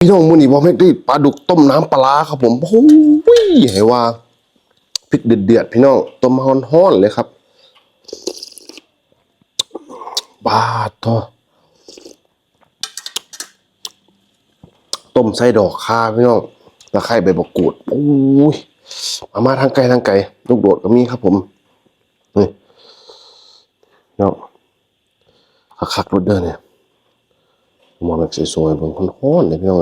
พี่น้องมื้อนี้บ่แม่นได้ปลาดุกต้มน้ำปลาครับผมโอ้ยให้ว่าพริกเดือดๆพี่น้องต้มฮ้อนๆเลยครับบาดทอต้มใส่ดอกข่าพี่น้องตะไคร้ใบมะกรูดโอ้ยมาทางไกลลูกโดดก็มีครับผมนี่เนาะคักๆรสเด้อเนี่ยหมอแบบสวยๆเบิ่งฮ้อนๆเลยพี่น้อง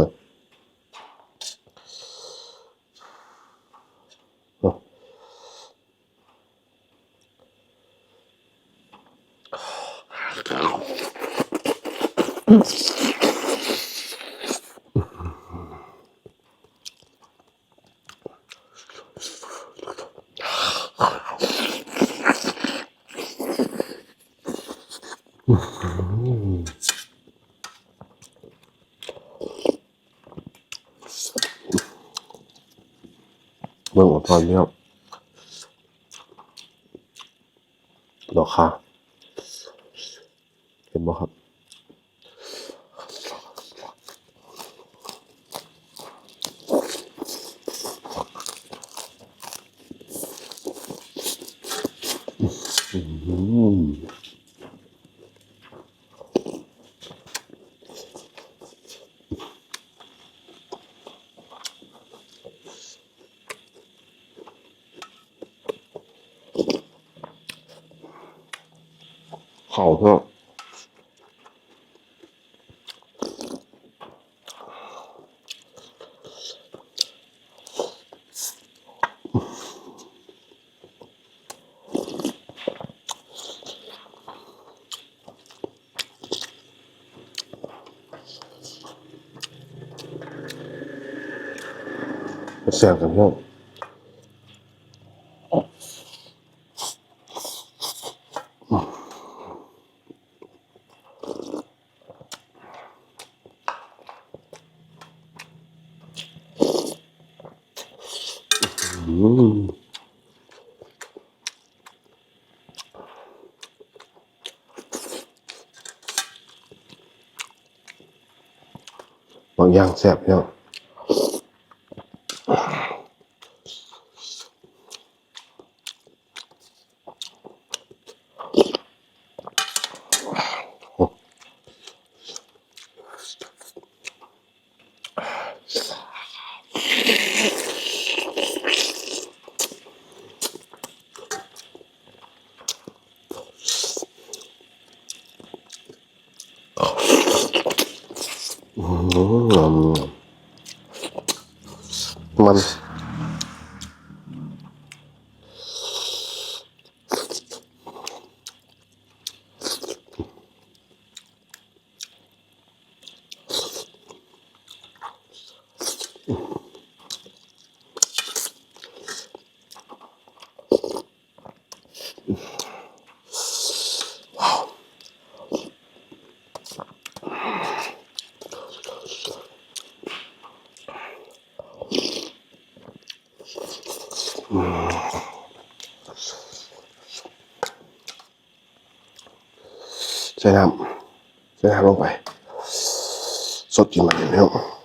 เบิ่งอดทนพี่น้องดอกข่าเห็นบ่ครับเข้าพี่น้องแซ่บกันพี่น้องบางอย่างแซ่บพี่น้องมันใส่น้ำลงไปสดกินมันเลยพี่น้อง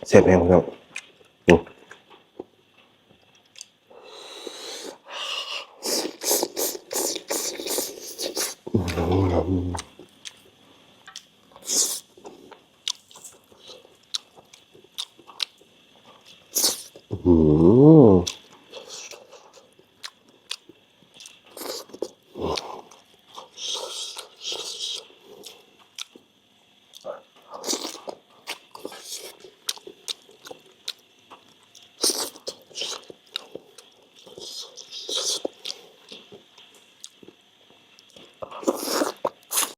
เสียบแห้งพี่น้อง